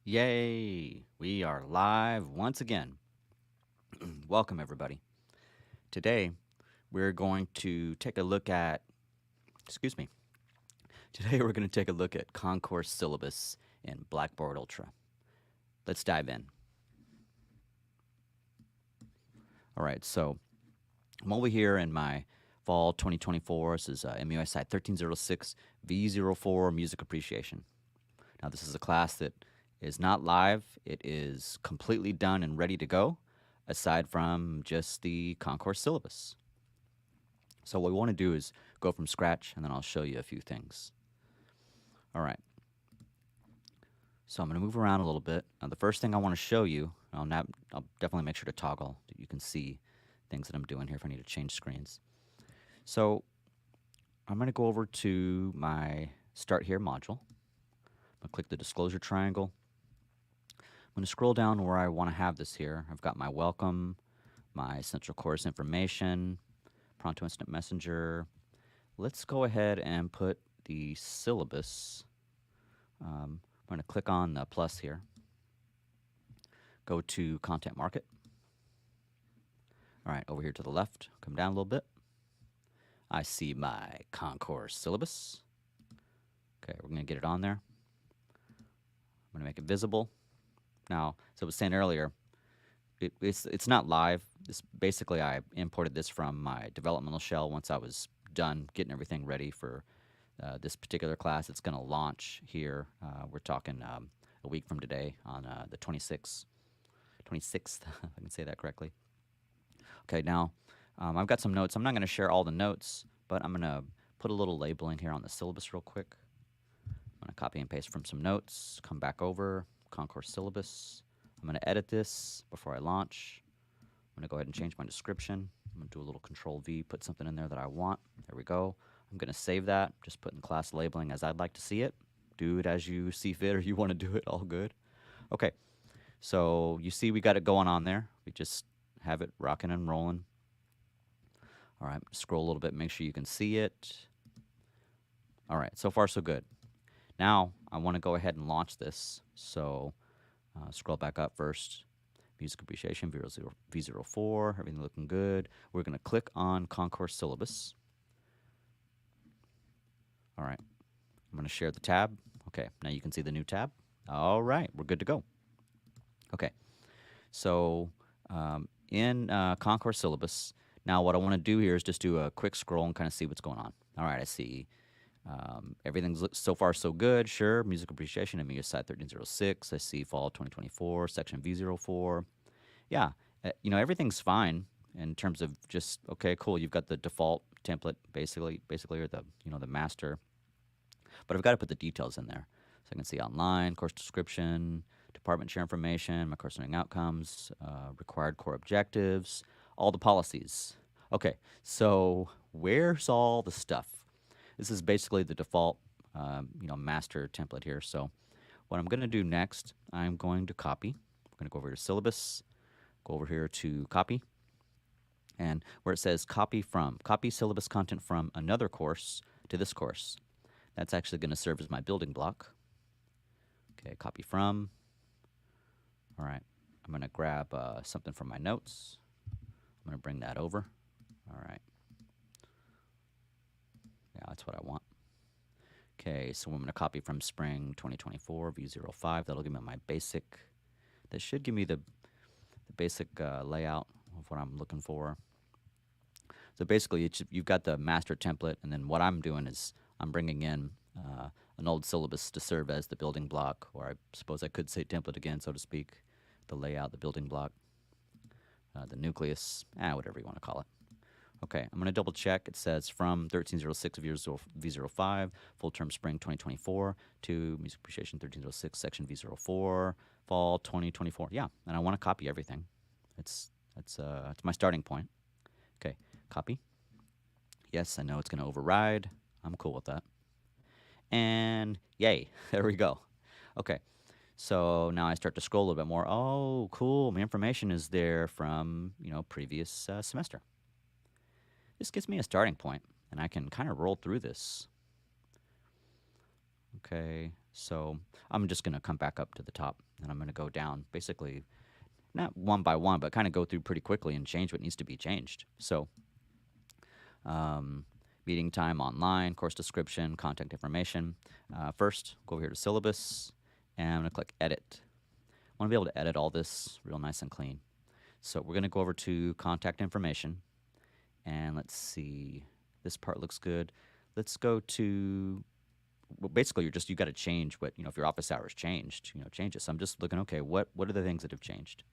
Yay! We are live once again. Welcome, everybody. Today, we're going to take a look at, excuse me, today we're going to take a look at Concourse Syllabus in Blackboard Ultra. Let's dive in. All right, so I'm over here in my fall 2024. This is MUSI 1306 V04 Music Appreciation. Now, this is a class that is not live. It is completely done and ready to go, aside from just the Concourse syllabus. So what we want to do is go from scratch, and then I'll show you a few things. All right. So I'm going to move around a little bit. Now, the first thing I want to show you, I'll definitely make sure to toggle so you can see things that I'm doing here if I need to change screens. So I'm going to go over to my Start Here module. I'm going to click the disclosure triangle. I'm going to scroll down where I want to have this here. I've got my welcome, my essential course information, Pronto Instant Messenger. Let's go ahead and put the syllabus. I'm going to click on the plus here. Go to Content Market. All right, over here to the left, come down a little bit. I see my Concourse syllabus. Okay, we're going to get it on there. I'm going to make it visible. Now, as I was saying earlier, it's not live. Basically, I imported this from my developmental shell once I was done getting everything ready for this particular class. It's going to launch here. We're talking a week from today on the 26th, if I can say that correctly. Okay, now I've got some notes. I'm not going to share all the notes, but I'm going to put a little labeling here on the syllabus real quick. I'm going to copy and paste from some notes, come back over, Concourse syllabus. I'm going to edit this before I launch. I'm going to go ahead and change my description. I'm going to do a little Control V, put something in there that I want. There we go. I'm going to save that, just put in class labeling as I'd like to see it. Do it as you see fit or you want to do it, all good. Okay, so you see we got it going on there. We just have it rocking and rolling. All right, scroll a little bit, make sure you can see it. All right, so far so good. Now I want to go ahead and launch this. So scroll back up first. Music Appreciation V04, everything looking good. We're going to click on Concourse Syllabus. All right, I'm going to share the tab. Okay, now you can see the new tab. All right, we're good to go. Okay, so in Concourse Syllabus, now what I want to do here is just do a quick scroll and kind of see what's going on. All right, I see everything's so far so good. Sure, Music Appreciation, MUSI 1306. I see Fall 2024, Section V04. Yeah, everything's fine in terms of just, okay, cool. You've got the default template basically, or the master. But I've got to put the details in there. So I can see online, course description, department share information, my course learning outcomes, required core objectives, all the policies. Okay, so where's all the stuff? This is basically the default, master template here. So what I'm going to do next, I'm going to copy. I'm going to go over to syllabus, go over here to copy, and where it says copy syllabus content from another course to this course. That's actually going to serve as my building block. Okay, copy from. All right, I'm going to grab something from my notes. I'm going to bring that over. All right. Yeah, that's what I want. Okay, so I'm going to copy from Spring 2024 V05. That'll give me my basic. That should give me the basic layout of what I'm looking for. So basically, you've got the master template, and then what I'm doing is I'm bringing in an old syllabus to serve as the building block, or I suppose I could say template again, so to speak. The layout, the building block, the nucleus, whatever you want to call it. Okay, I'm going to double check. It says from 1306 V05, full term spring 2024 to Music Appreciation 1306 section V04, fall 2024. Yeah, and I want to copy everything. It's my starting point. Okay, copy. Yes, I know it's going to override. I'm cool with that. And yay, there we go. Okay, so now I start to scroll a little bit more. Oh, cool, my information is there from, previous semester. This gives me a starting point, and I can kind of roll through this. Okay, so I'm just going to come back up to the top, and I'm going to go down, basically, not one by one, but kind of go through pretty quickly and change what needs to be changed. So, um, meeting time online, course description, contact information. First, go over here to syllabus, and I'm going to click edit. I want to be able to edit all this real nice and clean. So we're going to go over to contact information, and let's see. This part looks good. Let's go to, well, basically you got to change what, if your office hours changed, change it. So I'm just looking, okay, what are the things that have changed?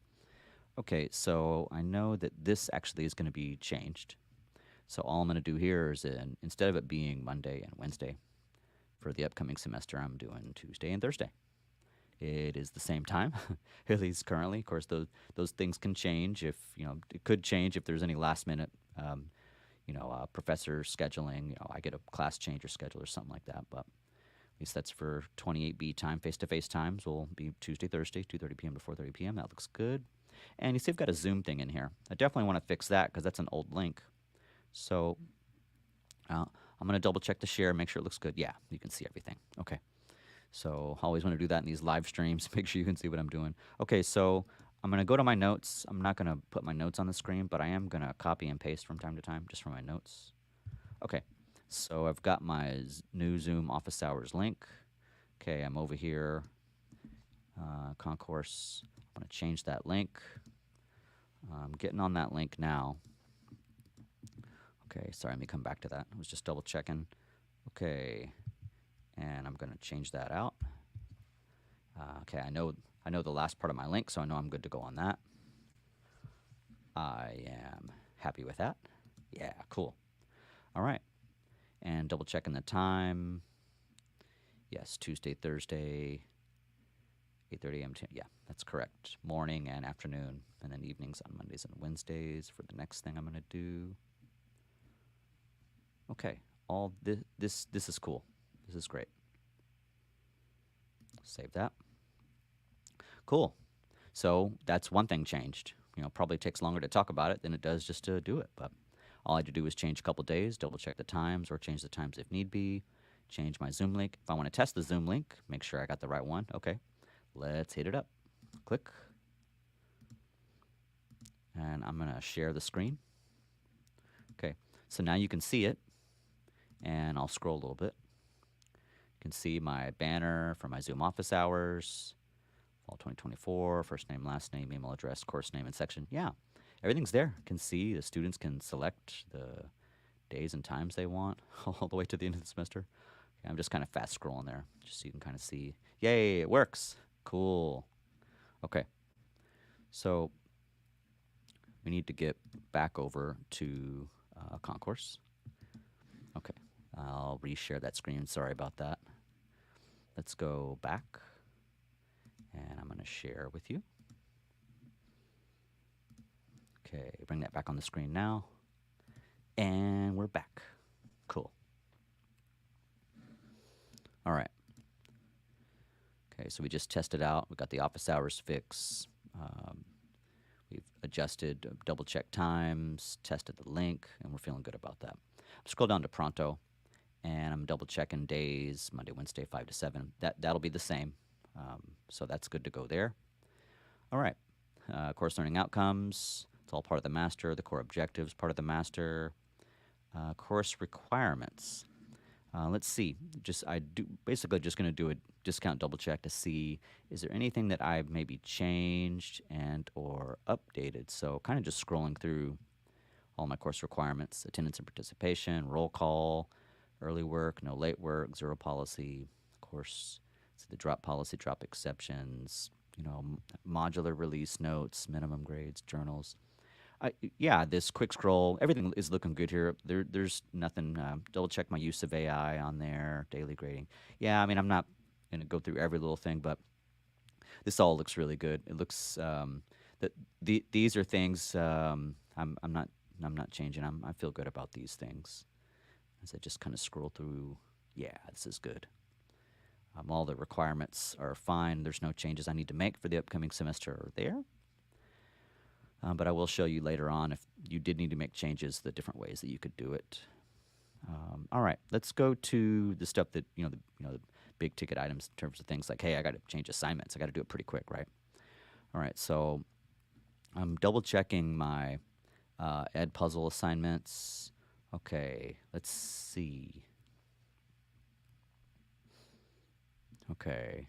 Okay, so I know that this actually is going to be changed. So all I'm going to do here is, instead of it being Monday and Wednesday for the upcoming semester, I'm doing Tuesday and Thursday. It is the same time, at least currently. Of course, those things can change if, it could change if there's any last minute, professor scheduling. I get a class change or schedule or something like that. But at least that's for 28B time. Face-to-face times will be Tuesday, Thursday, 2:30 p.m. to 4:30 p.m. That looks good. And you see I've got a Zoom thing in here. I definitely want to fix that because that's an old link. So I'm going to double check the share, make sure it looks good. Yeah, you can see everything. Okay. So I always want to do that in these live streams, make sure you can see what I'm doing. Okay, so I'm going to go to my notes. I'm not going to put my notes on the screen, but I am going to copy and paste from time to time just from my notes. Okay, so I've got my new Zoom office hours link. Okay, I'm over here, Concourse. I'm going to change that link. I'm getting on that link now. Okay, sorry, let me come back to that. I was just double checking. Okay, and I'm going to change that out. Okay, I know the last part of my link, so I know I'm good to go on that. I am happy with that. Yeah, cool. All right, and double checking the time. Yes, Tuesday, Thursday, 8:30 a.m. Yeah, that's correct. Morning and afternoon, and then evenings on Mondays and Wednesdays for the next thing I'm going to do. Okay, all this is cool. This is great. Save that. Cool. So that's one thing changed. Probably takes longer to talk about it than it does just to do it. But all I had to do was change a couple days, double check the times, or change the times if need be. Change my Zoom link. If I want to test the Zoom link, make sure I got the right one. Okay, let's hit it up. Click. And I'm going to share the screen. Okay, so now you can see it. And I'll scroll a little bit. You can see my banner for my Zoom office hours, fall 2024, first name, last name, email address, course name, and section. Yeah, everything's there. You can see the students can select the days and times they want all the way to the end of the semester. Okay, I'm just kind of fast scrolling there just so you can kind of see. Yay, it works. Cool. Okay, so we need to get back over to Concourse. Okay. I'll reshare that screen. Sorry about that. Let's go back, and I'm going to share with you. Okay, bring that back on the screen now, and we're back. Cool. All right. Okay, so we just tested out. We got the office hours fix. We've adjusted, double-checked times, tested the link, and we're feeling good about that. Scroll down to Pronto. And I'm double checking days, Monday, Wednesday, 5 to 7. That'll be the same. So that's good to go there. All right. Course learning outcomes. It's all part of the master. The core objectives, part of the master. Course requirements. Let's see. Basically just going to do a discount double check to see, is there anything that I've maybe changed and or updated? So kind of just scrolling through all my course requirements, attendance and participation, roll call, early work, no late work, zero policy, of course, so the drop policy, drop exceptions, modular release notes, minimum grades, journals. Yeah, this quick scroll, everything is looking good here. There's nothing, double check my use of AI on there, daily grading. Yeah, I mean, I'm not going to go through every little thing, but this all looks really good. It looks, these are things I'm not changing. I feel good about these things. As I just kind of scroll through, yeah, this is good. All the requirements are fine. There's no changes I need to make for the upcoming semester are there. But I will show you later on if you did need to make changes, the different ways that you could do it. All right, let's go to the stuff that, the big ticket items in terms of things like, hey, I got to change assignments. I got to do it pretty quick, right? All right, so I'm double checking my ed puzzle assignments. Okay, let's see. Okay.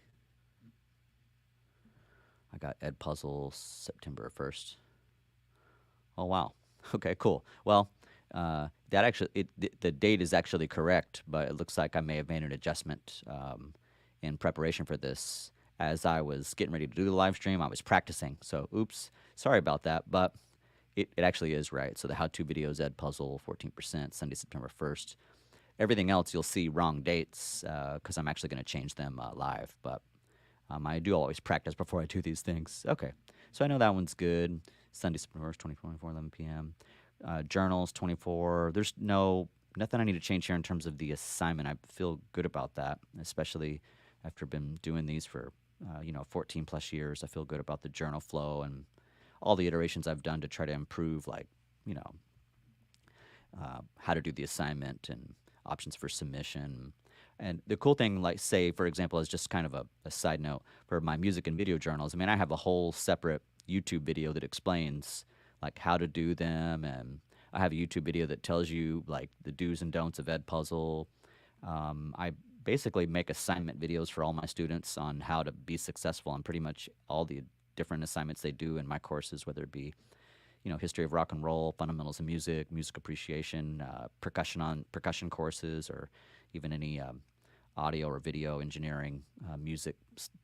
I got ed puzzle September 1st. Oh, wow. Okay, cool. Well, that actually, the date is actually correct, but it looks like I may have made an adjustment in preparation for this. As I was getting ready to do the live stream, I was practicing. So, oops, sorry about that, but it actually is right. So the how-to videos, ed puzzle, 14%, Sunday, September 1st. Everything else you'll see wrong dates because I'm actually going to change them live, but I do always practice before I do these things. Okay, so I know that one's good. Sunday, September 1st, 2024, 11 p.m. Journals, 24. There's nothing I need to change here in terms of the assignment. I feel good about that, especially after been doing these for 14 plus years. I feel good about the journal flow and all the iterations I've done to try to improve, like, how to do the assignment and options for submission. And the cool thing, like, say, for example, is just kind of a side note for my music and video journals. I mean, I have a whole separate YouTube video that explains, like, how to do them. And I have a YouTube video that tells you, like, the do's and don'ts of Ed Puzzle. I basically make assignment videos for all my students on how to be successful on pretty much all the different assignments they do in my courses, whether it be history of rock and roll, fundamentals of music, music appreciation, percussion courses, or even any audio or video engineering, music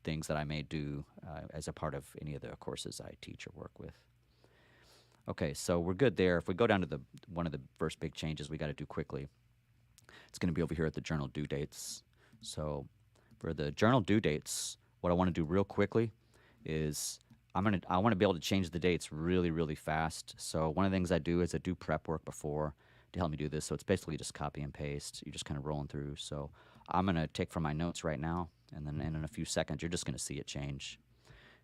things that I may do as a part of any of the courses I teach or work with. Okay, so we're good there. If we go down to one of the first big changes we got to do quickly, it's going to be over here at the journal due dates. So for the journal due dates, what I want to do real quickly is I want to be able to change the dates really, really fast. So one of the things I do is I do prep work before to help me do this. So it's basically just copy and paste. You're just kind of rolling through. So I'm going to take from my notes right now, and then in a few seconds, you're just going to see it change.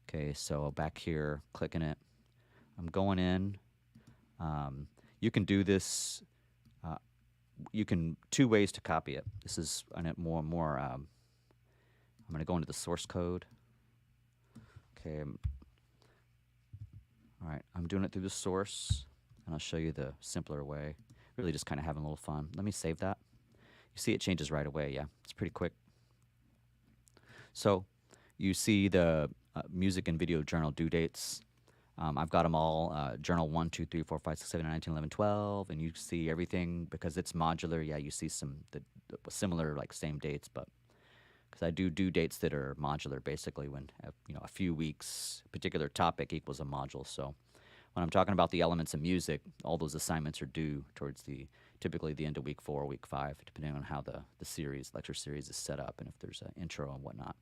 Okay, so back here, clicking it. I'm going in. You can do this. You can two ways to copy it. This is more and more. I'm going to go into the source code. Okay. All right, I'm doing it through the source, and I'll show you the simpler way. Really just kind of having a little fun. Let me save that. You see it changes right away, yeah? It's pretty quick. So you see the music and video journal due dates. I've got them all, journal 1, 2, 3, 4, 5, 6, 7, 8, 9, 10, 11, 12, and you see everything because it's modular. Yeah, you see some the similar, like, same dates, but because I do due dates that are modular, basically when a few weeks, particular topic equals a module. So when I'm talking about the elements of music, all those assignments are due towards typically the end of week 4 or week 5, depending on how the lecture series is set up and if there's an intro and whatnot.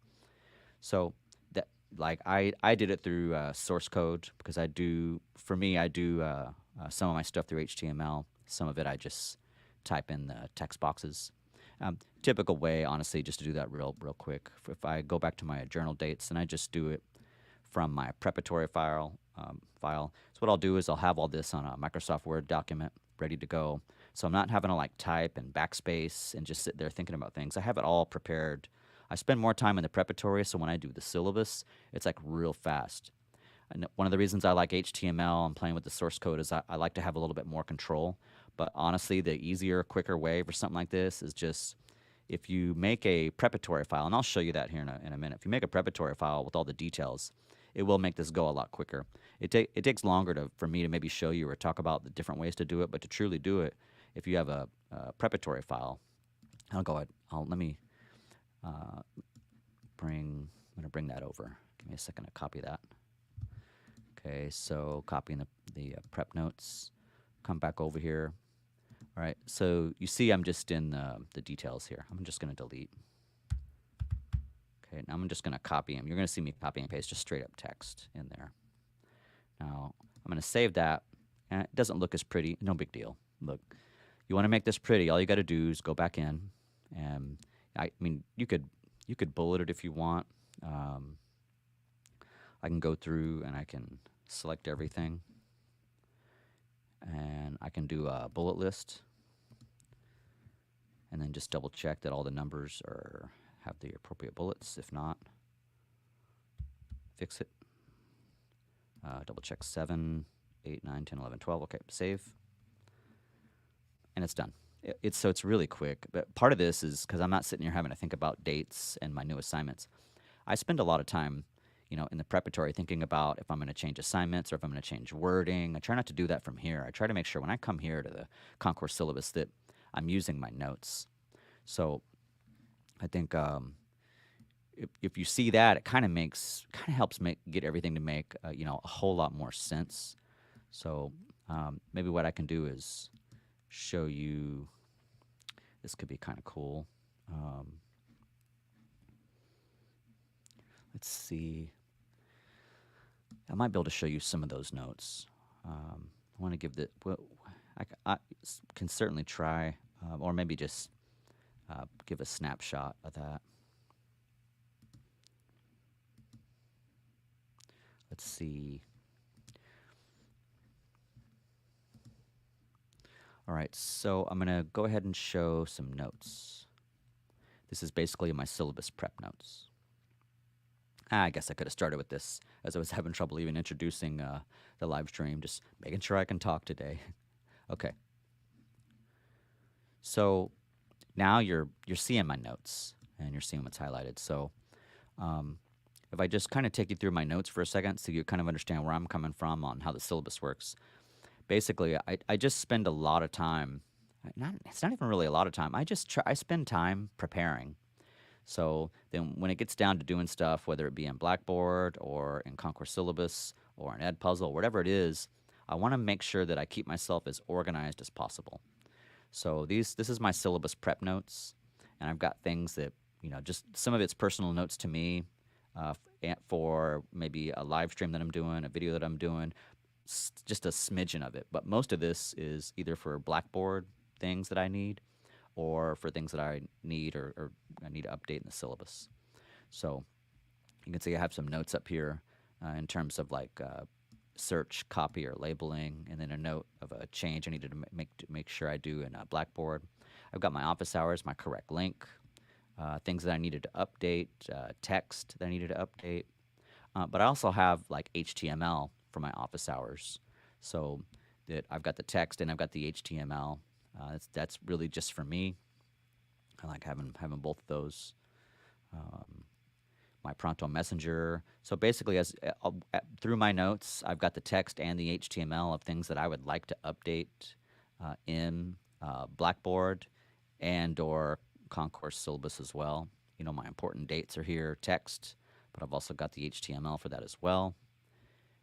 So that, like, I did it through source code because I do some of my stuff through HTML. Some of it I just type in the text boxes. Typical way, honestly, just to do that real quick. If I go back to my journal dates, and I just do it from my preparatory file. So what I'll do is I'll have all this on a Microsoft Word document ready to go. So I'm not having to, like, type and backspace and just sit there thinking about things. I have it all prepared. I spend more time in the preparatory, so when I do the syllabus, it's, like, real fast. And one of the reasons I like HTML and playing with the source code is I like to have a little bit more control. But honestly, the easier, quicker way for something like this is just if you make a preparatory file, and I'll show you that here in a minute. If you make a preparatory file with all the details, it will make this go a lot quicker. It takes longer for me to maybe show you or talk about the different ways to do it, but to truly do it, if you have a preparatory file, I'll go ahead. Let me I'm going to bring that over. Give me a second to copy that. Okay, so copying the prep notes. Come back over here. All right, so you see I'm just in the details here. I'm just going to delete. Okay, now I'm just going to copy them. You're going to see me copy and paste just straight up text in there. Now, I'm going to save that. And it doesn't look as pretty. No big deal. Look, you want to make this pretty, all you got to do is go back in. And I mean, you could bullet it if you want. I can go through and I can select everything. And I can do a bullet list. And then just double check that all the numbers have the appropriate bullets. If not, fix it. Double check 7, 8, 9, 10, 11, 12. Okay, save. And it's done. So it's really quick. But part of this is because I'm not sitting here having to think about dates and my new assignments. I spend a lot of time, in the preparatory thinking about if I'm going to change assignments or if I'm going to change wording. I try not to do that from here. I try to make sure when I come here to the Concourse syllabus that I'm using my notes. So I think if you see that, it kind of helps get everything to make a whole lot more sense. So maybe what I can do is show you. This could be kind of cool. Let's see. I might be able to show you some of those notes. I want to give the. Well, I can certainly try, or maybe just give a snapshot of that. Let's see. All right, so I'm going to go ahead and show some notes. This is basically my syllabus prep notes. I guess I could have started with this as I was having trouble even introducing the live stream, just making sure I can talk today. Okay. So now you're seeing my notes and you're seeing what's highlighted. So if I just kind of take you through my notes for a second so you kind of understand where I'm coming from on how the syllabus works. Basically, I just spend a lot of time. It's not even really a lot of time. I spend time preparing. So then when it gets down to doing stuff, whether it be in Blackboard or in Concourse Syllabus or an Edpuzzle, whatever it is, I want to make sure that I keep myself as organized as possible. So this is my syllabus prep notes, and I've got things that, just some of it's personal notes to me for maybe a live stream that I'm doing, a video that I'm doing, just a smidgen of it. But most of this is either for Blackboard things that I need or for things that I need or I need to update in the syllabus. So you can see I have some notes up here in terms of like search, copy, or labeling, and then a note of a change I needed to make sure I do in Blackboard. I've got my office hours, my correct link, things that I needed to update, text that I needed to update. But I also have like HTML for my office hours, so that I've got the text and I've got the HTML. That's really just for me. I like having both of those. My Pronto Messenger. So basically, through my notes, I've got the text and the HTML of things that I would like to update in Blackboard and or Concourse Syllabus as well. My important dates are here, text, but I've also got the HTML for that as well.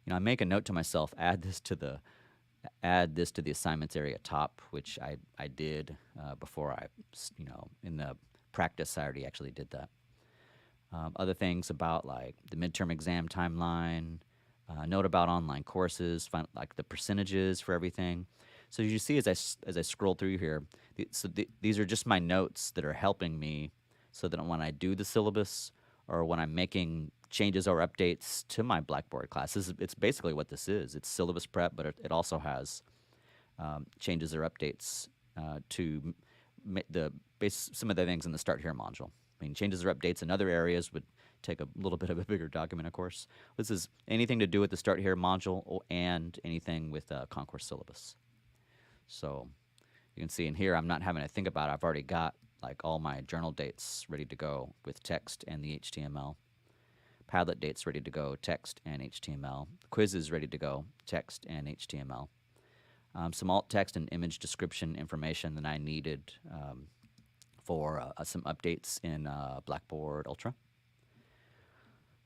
I make a note to myself, add this to the assignments area top, which I did before in the practice I already actually did that. Other things about like the midterm exam timeline, note about online courses, like the percentages for everything. So you see as I scroll through here, these are just my notes that are helping me so that when I do the syllabus or when I'm making changes or updates to my Blackboard classes, it's basically what this is. It's syllabus prep, but it also has changes or updates to some of the things in the Start Here module. I mean, changes or updates in other areas would take a little bit of a bigger document, of course. This is anything to do with the Start Here module and anything with Concourse Syllabus. So you can see in here, I'm not having to think about it. I've already got like all my journal dates ready to go with text and the HTML. Padlet dates ready to go, text and HTML. Quizzes ready to go, text and HTML. Some alt text and image description information that I needed for some updates in Blackboard Ultra.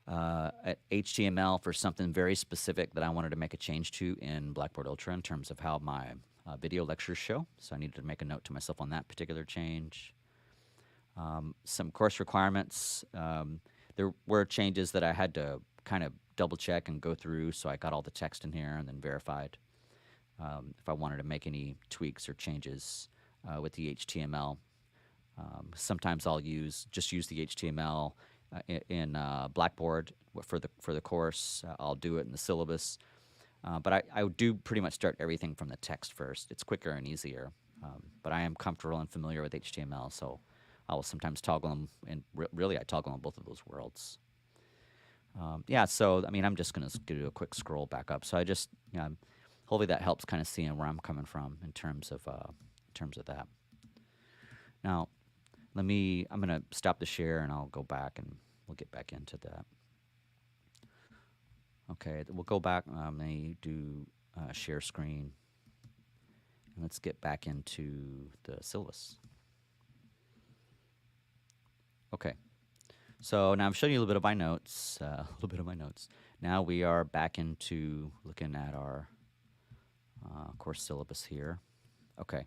HTML for something very specific that I wanted to make a change to in Blackboard Ultra in terms of how my video lectures show. So I needed to make a note to myself on that particular change. Some course requirements. There were changes that I had to kind of double check and go through, so I got all the text in here and then verified if I wanted to make any tweaks or changes with the HTML. Sometimes I'll just use the HTML in Blackboard for the course. I'll do it in the syllabus, but I do pretty much start everything from the text first. It's quicker and easier, but I am comfortable and familiar with HTML, so I'll sometimes toggle them, and really I toggle on both of those worlds. Yeah, so I mean, I'm just going to do a quick scroll back up. So I just, hopefully that helps kind of seeing where I'm coming from in terms of that. Now, I'm going to stop the share and I'll go back and we'll get back into that. Okay, we'll go back. Let me do share screen. And let's get back into the syllabus. Okay. So now I'm showing you a little bit of my notes. Now we are back into looking at our course syllabus here. Okay.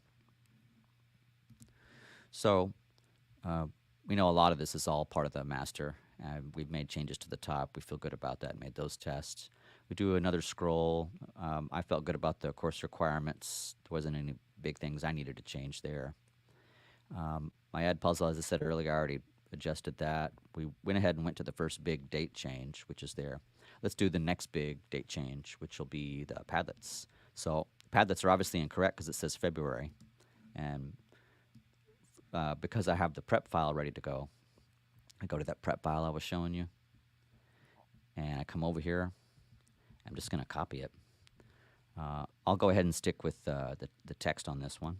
So we know a lot of this is all part of the master. We've made changes to the top. We feel good about that. Made those tests. We do another scroll. I felt good about the course requirements. There wasn't any big things I needed to change there. My add puzzle, as I said earlier, I already adjusted that. We went ahead and went to the first big date change, which is there. Let's do the next big date change, which will be the Padlets. So Padlets are obviously incorrect because it says February. And because I have the prep file ready to go, I go to that prep file I was showing you. And I come over here. I'm just going to copy it. I'll go ahead and stick with the text on this one,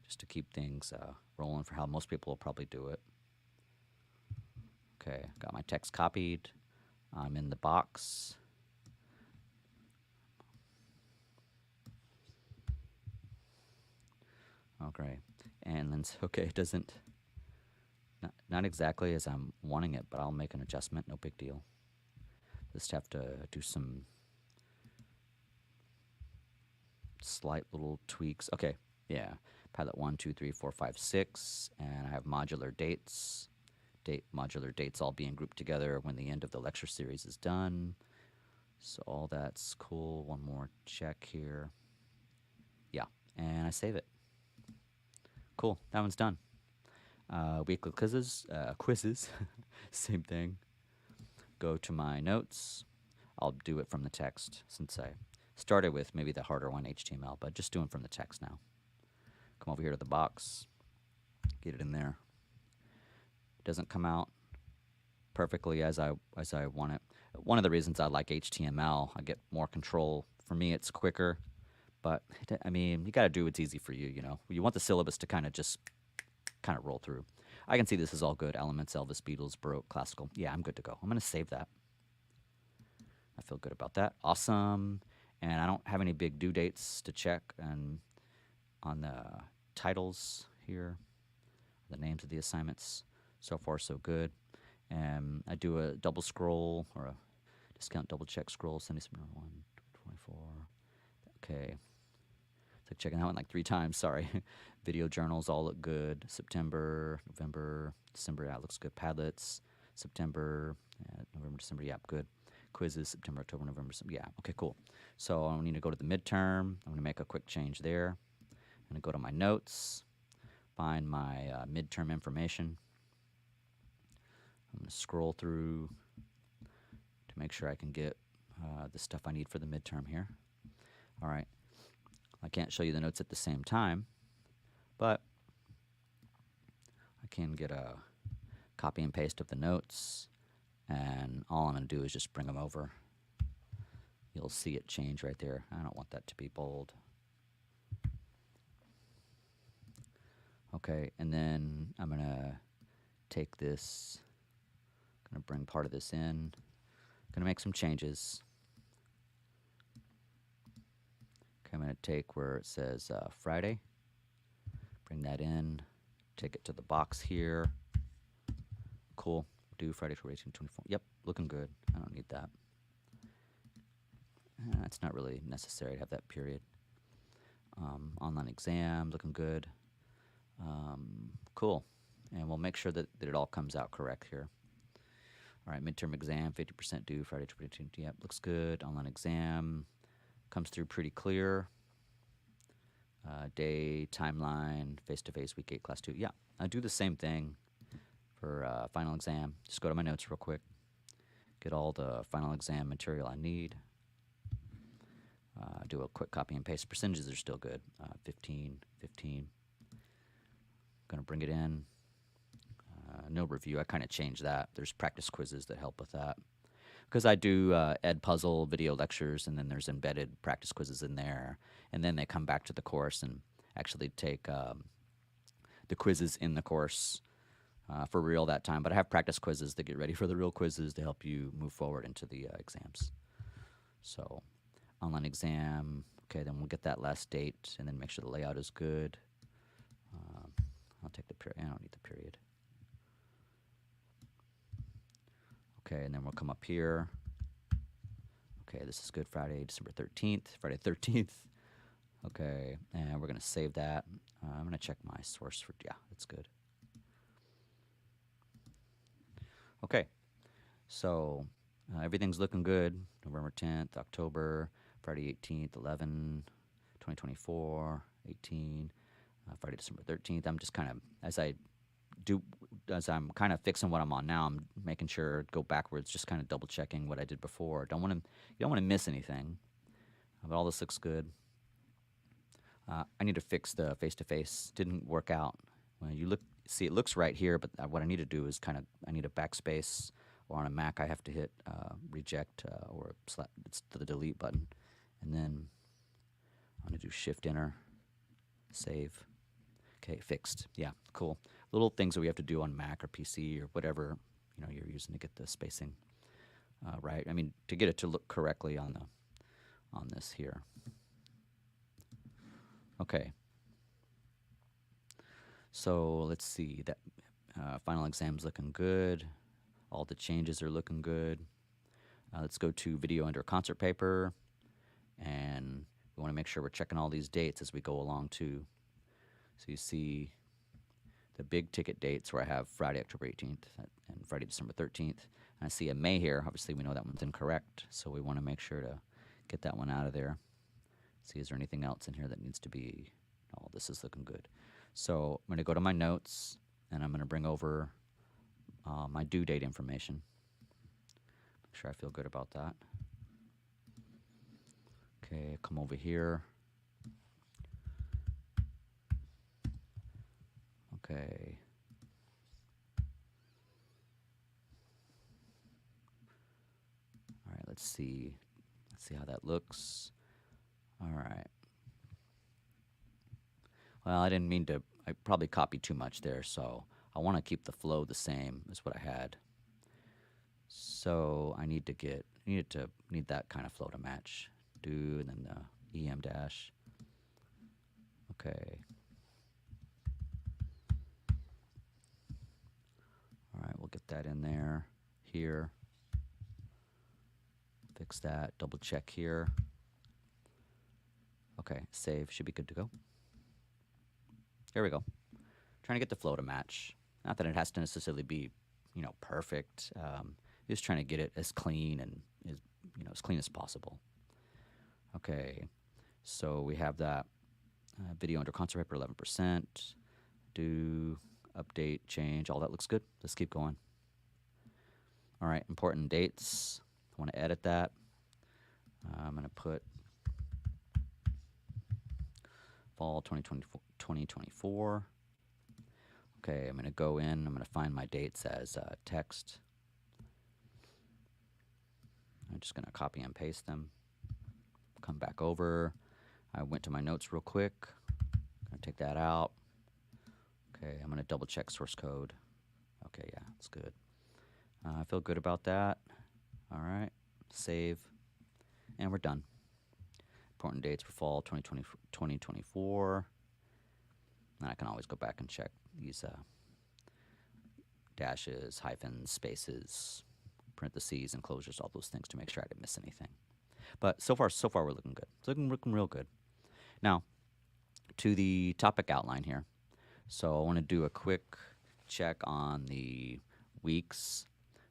just to keep things rolling for how most people will probably do it. Okay, got my text copied. I'm in the box. Okay, and then okay, it doesn't, not exactly as I'm wanting it, but I'll make an adjustment. No big deal. Just have to do some slight little tweaks. Okay, yeah. Padlet 1, 2, 3, 4, 5, 6, and I have modular dates. Modular dates all being grouped together when the end of the lecture series is done. So all that's cool. One more check here. Yeah, and I save it. Cool, that one's done. Weekly quizzes, same thing. Go to my notes. I'll do it from the text since I started with maybe the harder one, HTML, but just doing from the text now. Come over here to the box, get it in there. It doesn't come out perfectly as I want it. One of the reasons I like HTML, I get more control. For me, it's quicker, but I mean, you got to do what's easy for you. You know, you want the syllabus to kind of roll through. I can see this is all good. Elements, Elvis, Beatles, Baroque, classical. Yeah, I'm good to go. I'm going to save that. I feel good about that. Awesome. And I don't have any big due dates to check. And on the titles here, the names of the assignments. So far, so good. And I do a double scroll or a discount double check scroll. Sunday, September 1, 24. Okay. It's like checking that one like 3 times. Sorry. Video journals all look good. September, November, December. Yeah, it looks good. Padlets, September, November, December. Yeah, good. Quizzes, September, October, November, December. Yeah, okay, cool. So I need to go to the midterm. I'm going to make a quick change there. I'm going to go to my notes, find my midterm information. I'm going to scroll through to make sure I can get the stuff I need for the midterm here. All right. I can't show you the notes at the same time, but I can get a copy and paste of the notes, and all I'm going to do is just bring them over. You'll see it change right there. I don't want that to be bold. Okay, and then I'm going to take this, going to bring part of this in, going to make some changes. Okay, I'm going to take where it says Friday, bring that in, take it to the box here. Cool. Do Friday, 1824. Yep, looking good. I don't need that. It's not really necessary to have that period. Online exam, looking good. Cool. And we'll make sure that it all comes out correct here. All right, midterm exam, 50% due, Friday, 22. Yep, looks good. Online exam comes through pretty clear. Day, timeline, face-to-face, week 8, class 2. Yeah, I do the same thing for final exam. Just go to my notes real quick. Get all the final exam material I need. Do a quick copy and paste. Percentages are still good. 15, 15. Going to bring it in. no review. I kind of changed that. There's practice quizzes that help with that. Because I do Ed Puzzle video lectures, and then there's embedded practice quizzes in there. And then they come back to the course and actually take the quizzes in the course for real that time. But I have practice quizzes to get ready for the real quizzes to help you move forward into the exams. So online exam, okay, then we'll get that last date and then make sure the layout is good. I'll take the period. I don't need the period. Okay, and then we'll come up here. Okay, this is good. Friday, December 13th. Friday 13th. Okay, and we're going to save that. I'm going to check my source for, yeah, that's good. Okay, so everything's looking good. November 10th, October, Friday 18th, 11, 2024, 18, Friday, December 13th. I'm just kind of, as I'm kind of fixing what I'm on now, I'm making sure go backwards, just kind of double checking what I did before. You don't want to miss anything. But all this looks good. I need to fix the face-to-face. Didn't work out. When you see it looks right here, but what I need to do is I need a backspace, or on a Mac I have to hit reject or it's the delete button, and then I'm gonna do Shift Enter, save. Okay, fixed. Yeah, cool. Little things that we have to do on Mac or PC or whatever you're using to get the spacing right. I mean, to get it to look correctly on this here. Okay. So let's see, that final exam's looking good. All the changes are looking good. Let's go to video under concert paper, and we want to make sure we're checking all these dates as we go along too. So you see the big ticket dates where I have Friday, October 18th and Friday, December 13th. And I see a May here. Obviously we know that one's incorrect, so we want to make sure to get that one out of there. See, is there anything else in here that needs to be, oh, this is looking good. So I'm going to go to my notes, and I'm going to bring over my due date information. Make sure I feel good about that. Okay, come over here. Okay. All right, let's see. Let's see how that looks. All right. Well, I didn't mean to, I probably copied too much there, so I want to keep the flow the same as what I had. So I need that kind of flow to match. Do, and then the EM dash. Okay. All right, we'll get that in there, here. Fix that, double check here. Okay, save, should be good to go. There we go. Trying to get the flow to match. Not that it has to necessarily be, perfect. Just trying to get it as clean and as clean as possible. Okay, so we have that video under concert paper 11%. Do, update, change, all that looks good. Let's keep going. All right, important dates. I want to edit that. I'm going to put fall 2024. Okay, I'm going to go in. I'm going to find my dates as text. I'm just going to copy and paste them. Come back over. I went to my notes real quick. I'm going to take that out. Okay, I'm going to double check source code. Okay, yeah, it's good. I feel good about that. All right, save, and we're done. Important dates for fall 2024. And I can always go back and check these dashes, hyphens, spaces, parentheses, enclosures, all those things to make sure I didn't miss anything. But so far we're looking good. It's looking real good. Now, to the topic outline here. So I want to do a quick check on the weeks.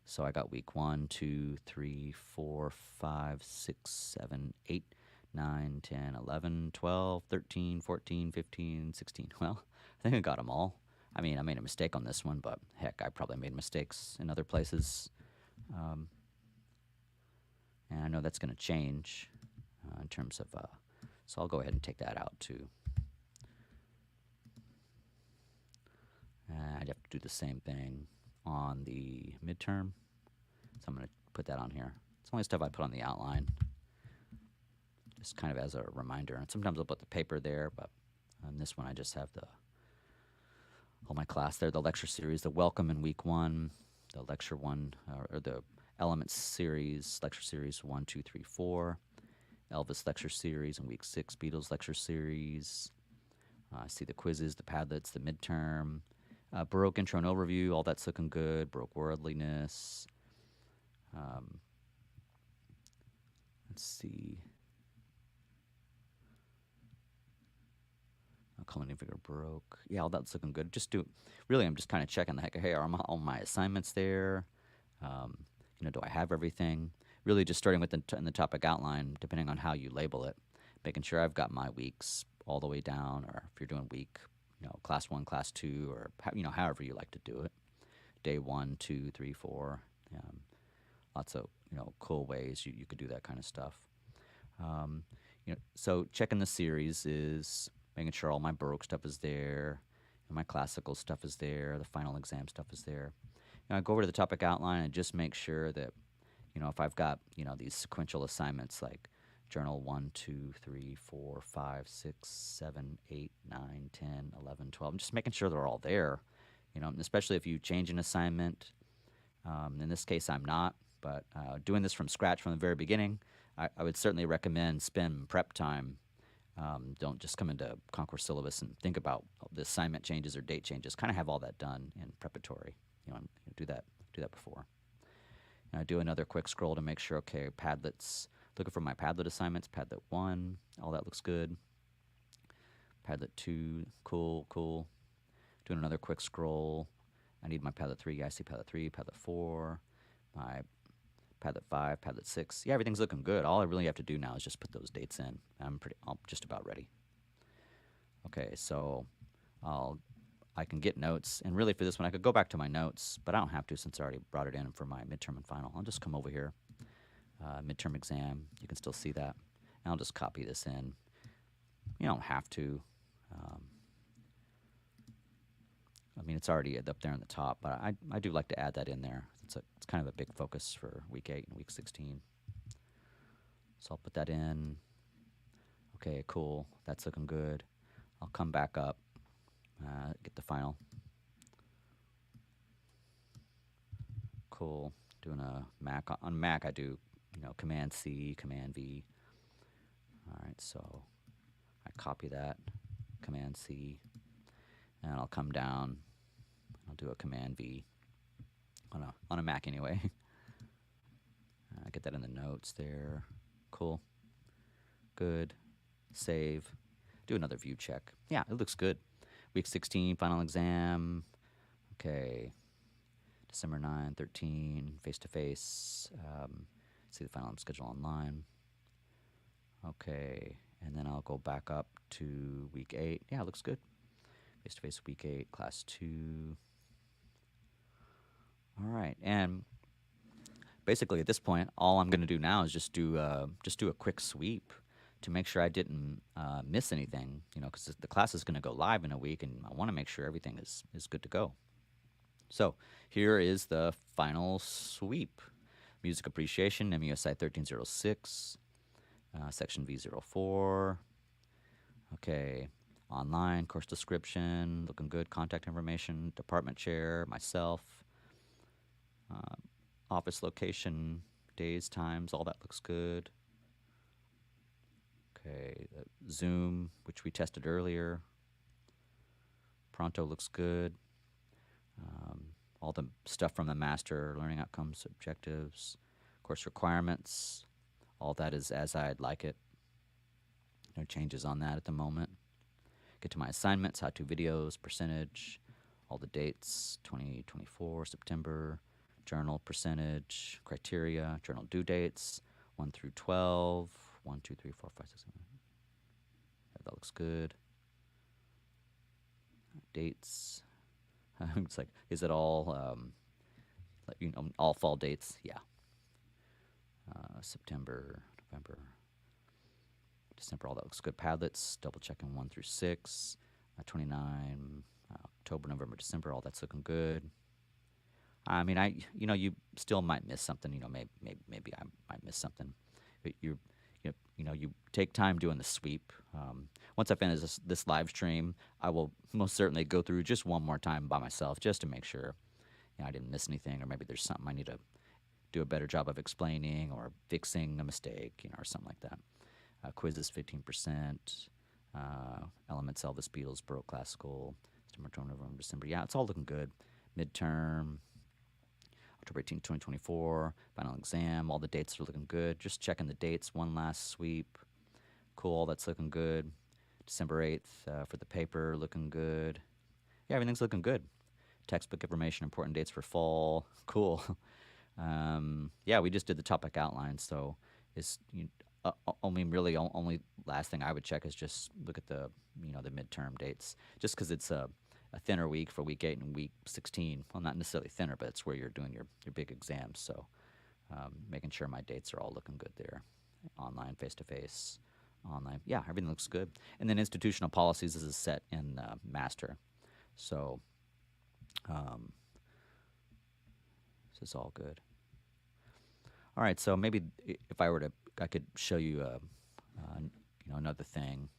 So I got week 1, 2, 3, 4, 5, 6, 7, 8, 9, 10, 11, 12, 13, 14, 15, 16. Well, I think I got them all. I mean, I made a mistake on this one, but heck, I probably made mistakes in other places. And I know that's going to change in terms of, so I'll go ahead and take that out too. I'd have to do the same thing. on the midterm. So I'm going to put that on here. It's only stuff I put on the outline, just kind of as a reminder. And sometimes I'll put the paper there, but on this one I just have all my class there, the lecture series, the welcome in week 1, the lecture 1, or the elements series, lecture series 1, 2, 3, 4, Elvis lecture series in week 6, Beatles lecture series. I see the quizzes, the Padlets, the midterm, Baroque intro and overview, all that's looking good, Baroque worldliness. Let's see. Culminating figure Baroque. Yeah, all that's looking good. Really, I'm just kind of checking the heck. Hey, are all my assignments there? Do I have everything? Really just starting with in the topic outline, depending on how you label it, making sure I've got my weeks all the way down, or if you're doing week, class 1, class 2, or, however you like to do it. Day 1, 2, 3, 4. Lots of, cool ways you could do that kind of stuff. So checking the series is making sure all my Baroque stuff is there, and my classical stuff is there, the final exam stuff is there. I go over to the topic outline and just make sure that, if I've got, these sequential assignments like journal 1, 2, 3, 4, 5, 6, 7, 8, 9, 10, 11, 12, I'm just making sure they're all there, and especially if you change an assignment. In this case, I'm not, but doing this from scratch from the very beginning, I would certainly recommend spend prep time. Don't just come into Concourse Syllabus and think about the assignment changes or date changes. Kind of have all that done in preparatory. Do that before. And I do another quick scroll to make sure, okay, Padlets, looking for my Padlet assignments, Padlet 1, all that looks good. Padlet 2, cool. Doing another quick scroll. I need my Padlet 3, I see Padlet 3, Padlet 4, my Padlet 5, Padlet 6. Yeah, everything's looking good. All I really have to do now is just put those dates in. I'm just about ready. Okay, so I can get notes, and really for this one I could go back to my notes, but I don't have to since I already brought it in for my midterm and final. I'll just come over here, midterm exam. You can still see that, and I'll just copy this in. You don't have to. It's already up there on the top, but I do like to add that in there. It's kind of a big focus for week 8 and week 16. So I'll put that in. Okay, cool. That's looking good. I'll come back up, get the final. Cool. Doing a Mac. On Mac, I do, Command C, Command V. All right, so I copy that, Command C, and I'll come down. I'll do a Command V on a Mac anyway. Get that in the notes there. Cool. Good. Save. Do another view check. Yeah, it looks good. Week 16, final exam. Okay. December 9, 13, face-to-face. See the final schedule online. Okay. And then I'll go back up to week 8. Yeah, it looks good. Face-to-face week 8, class 2. All right. And basically at this point, all I'm going to do now is just do a quick sweep to make sure I didn't miss anything, because the class is going to go live in a week, and I want to make sure everything is good to go. So here is the final sweep. Music appreciation, MUSI 1306, section V04. Okay, online, course description, looking good, contact information, department chair, myself, office location, days, times, all that looks good. Okay, Zoom, which we tested earlier. Pronto looks good. All the stuff from the master, learning outcomes, objectives, course requirements, all that is as I'd like it. No changes on that at the moment. Get to my assignments, how-to videos, percentage, all the dates, 2024, September, journal percentage, criteria, journal due dates, 1 through 12, 1, 2, 3, 4, 5, 6, 7. Yeah, that looks good. Dates. It's like, is it all, all fall dates? Yeah. September, November, December, all that looks good. Padlets, double checking 1 through 6. 29, October, November, December, all that's looking good. I mean, you still might miss something. Maybe I might miss something. But you take time doing the sweep. Once I finish this live stream, I will most certainly go through just one more time by myself just to make sure I didn't miss anything, or maybe there's something I need to do a better job of explaining or fixing a mistake, or something like that. Quizzes 15%. Elements Elvis, Beatles, Baroque, Classical. September, November, December. Yeah, it's all looking good. Midterm. October 18, 2024, final exam. All the dates are looking good. Just checking the dates. One last sweep. Cool, that's looking good. December 8th for the paper, looking good. Yeah, everything's looking good. Textbook information, important dates for fall. Cool. Yeah, we just did the topic outline, so it's really only last thing I would check is just look at the the midterm dates, just because it's a thinner week for week 8 and week 16. Well, not necessarily thinner, but it's where you're doing your big exams. So making sure my dates are all looking good there. Online, face-to-face, online. Yeah, everything looks good. And then institutional policies is set in master. So this is all good. All right, so maybe if I could show you another thing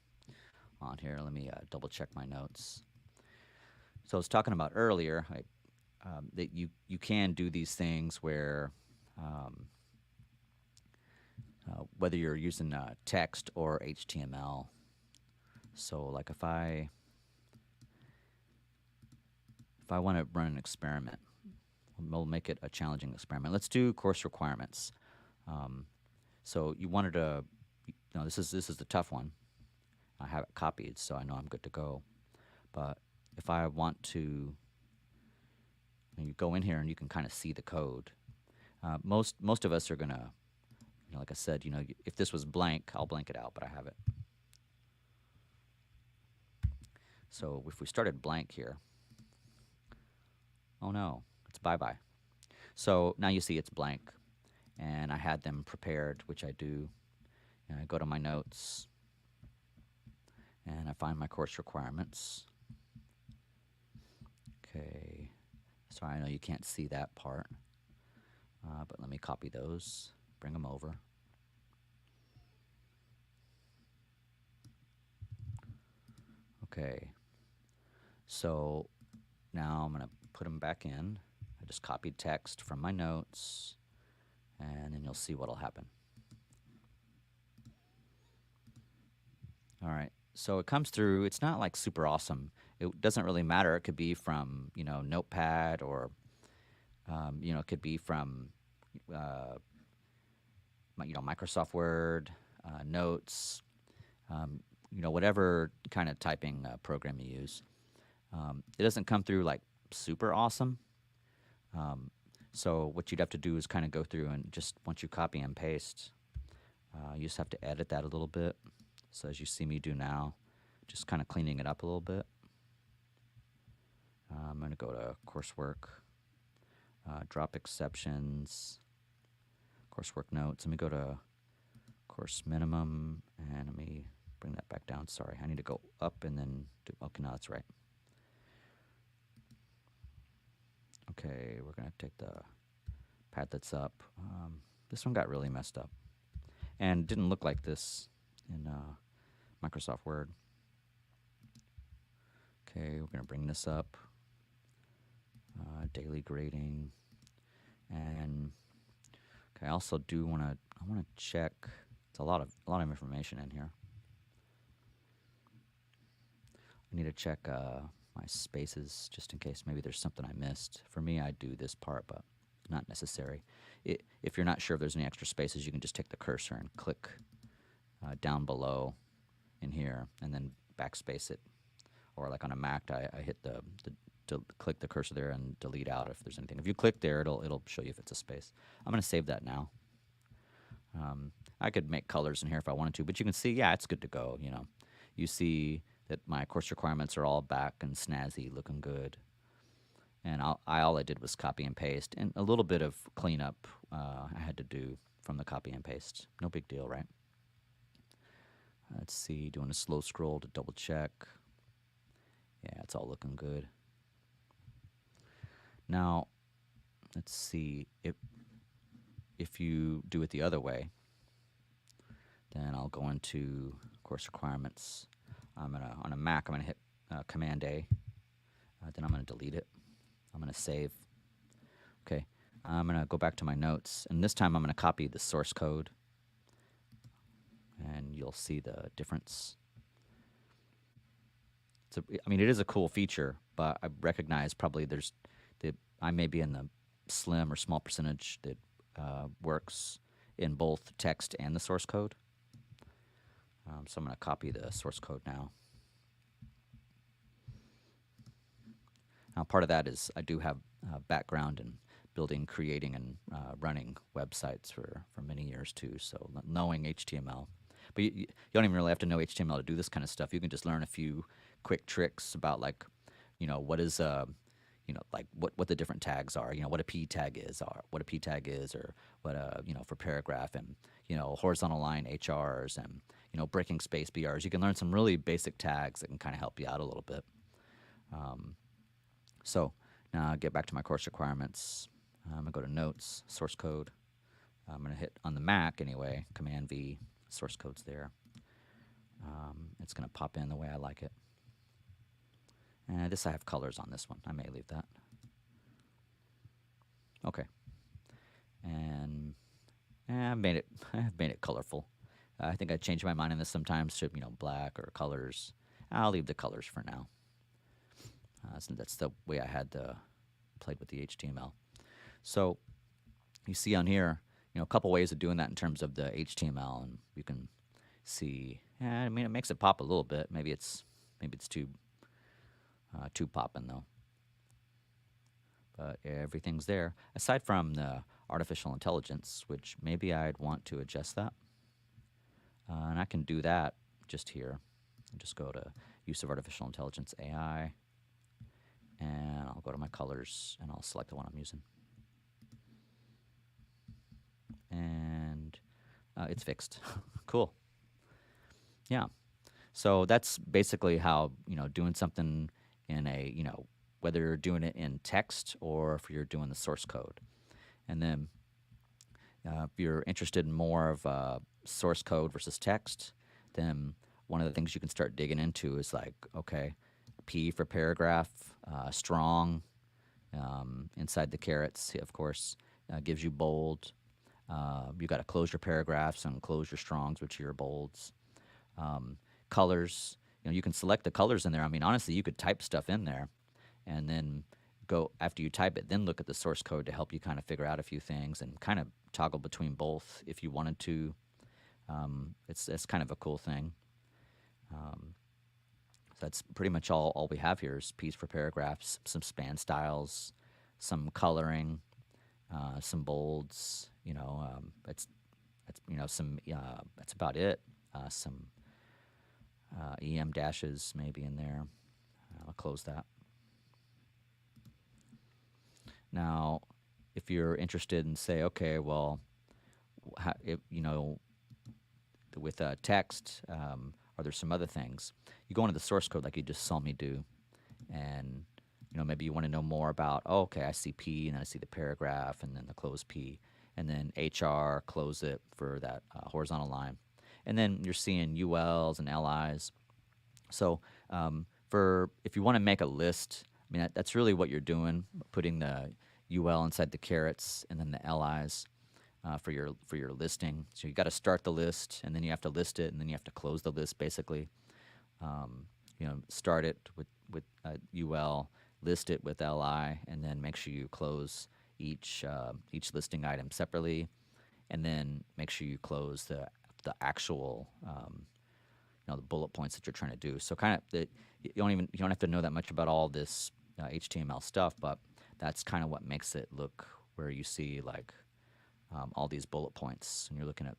on here. Let me double check my notes. So I was talking about earlier that you can do these things where whether you're using text or HTML. So like if I want to run an experiment, we'll make it a challenging experiment. Let's do course requirements. So you wanted to, this is the tough one. I have it copied, so I know I'm good to go. But if I want to, you go in here and you can kind of see the code. Most of us are gonna, like I said, if this was blank, I'll blank it out, but I have it. So if we started blank here, oh no, it's bye-bye. So now you see it's blank, and I had them prepared, which I do. And I go to my notes, and I find my course requirements. Okay, sorry, I know you can't see that part, but let me copy those, bring them over. Okay, so now I'm going to put them back in. I just copied text from my notes, and then you'll see what'll happen. All right, so it comes through. It's not like super awesome. It doesn't really matter. It could be from Notepad, or it could be from Microsoft Word, Notes, whatever kind of typing program you use. It doesn't come through like super awesome. So what you'd have to do is kind of go through and just once you copy and paste, you just have to edit that a little bit. So as you see me do now, just kind of cleaning it up a little bit. I'm going to go to coursework, drop exceptions, coursework notes. Let me go to course minimum, and let me bring that back down. Sorry, I need to go up and then do, okay, no, that's right. Okay, we're going to take the pad that's up. This one got really messed up and didn't look like this in Microsoft Word. Okay, we're going to bring this up. Daily grading, and okay, I also do want to. I want to check. It's a lot of information in here. I need to check my spaces just in case maybe there's something I missed. For me, I do this part, but not necessary. If you're not sure if there's any extra spaces, you can just take the cursor and click down below in here, and then backspace it. Or like on a Mac, I hit the click the cursor there and delete out if there's anything. If you click there, it'll show you if it's a space. I'm going to save that now. I could make colors in here if I wanted to, but you can see, yeah, it's good to go. You see that my course requirements are all back and snazzy, looking good. And all I did was copy and paste, and a little bit of cleanup I had to do from the copy and paste. No big deal, right? Let's see, doing a slow scroll to double check. Yeah, it's all looking good. Now, let's see, if you do it the other way, then I'll go into course requirements. On a Mac, I'm gonna hit Command A. Then I'm gonna delete it. I'm gonna save. Okay, I'm gonna go back to my notes, and this time I'm gonna copy the source code, and you'll see the difference. I mean, it is a cool feature, but I recognize probably I may be in the slim or small percentage that works in both text and the source code. So I'm going to copy the source code now. Now, part of that is I do have background in building, creating, and running websites for many years too. So knowing HTML, but you don't even really have to know HTML to do this kind of stuff. You can just learn a few quick tricks about, like, what is like what the different tags are. What a p tag is, or what a p tag is, or what for paragraph, and horizontal line HRs, and breaking space BRs. You can learn some really basic tags that can kind of help you out a little bit. So now I'll get back to my course requirements. I'm gonna go to Notes, Source Code. I'm gonna hit, on the Mac anyway, Command V. Source code's there. It's gonna pop in the way I like it. This, I have colors on this one. I may leave that. Okay. And I've made it colorful. I think I change my mind on this sometimes to black or colors. I'll leave the colors for now. So that's the way I had played with the HTML. So you see on here, a couple ways of doing that in terms of the HTML, and you can see. I mean, it makes it pop a little bit. Maybe it's too popping though. But everything's there, aside from the artificial intelligence, which maybe I'd want to adjust that. And I can do that just here. I'll just go to Use of Artificial Intelligence, AI, and I'll go to my colors, and I'll select the one I'm using. And it's fixed. Cool. Yeah. So that's basically how, doing something in a, whether you're doing it in text or if you're doing the source code. And then if you're interested in more of source code versus text, then one of the things you can start digging into is, like, okay, P for paragraph, strong, inside the carets, of course, gives you bold. You got to close your paragraphs and close your strongs, which are your bolds. Colors, you can select the colors in there. I mean, honestly, you could type stuff in there, and then go, after you type it, then look at the source code to help you kind of figure out a few things and kind of toggle between both if you wanted to. It's kind of a cool thing. So that's pretty much all we have here is P's for paragraphs, some span styles, some coloring, some bolds. That's about it. Some EM dashes maybe in there. I'll close that. Now, if you're interested in, say, okay, well, with text, are there some other things? You go into the source code like you just saw me do, and maybe you want to know more about, oh, okay, I see P, and then I see the paragraph, and then the close P, and then HR, close it for that horizontal line. And then you're seeing ULs and LIs. So if you want to make a list, I mean, that's really what you're doing, putting the UL inside the carets and then the LIs for your listing. So you got to start the list, and then you have to list it, and then you have to close the list, basically. Start it with UL, list it with LI, and then make sure you close each listing item separately, and then make sure you close the actual the bullet points that you're trying to do. So kind of you don't have to know that much about all this HTML stuff, but that's kind of what makes it look where you see, like, all these bullet points, and you're looking at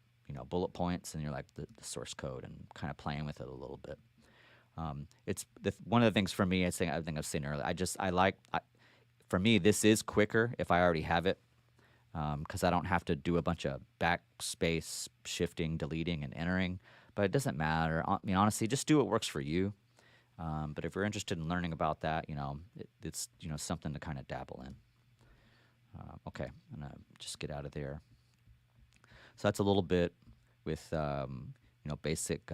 bullet points, and you're like the source code and kind of playing with it a little bit. It's one of the things for me. I think I've seen earlier. For me, this is quicker if I already have it, because I don't have to do a bunch of backspace shifting, deleting, and entering. But it doesn't matter. I mean, honestly, just do what works for you. But if you're interested in learning about that, it's something to kind of dabble in. Okay, I'm going to just get out of there. So that's a little bit with, basic,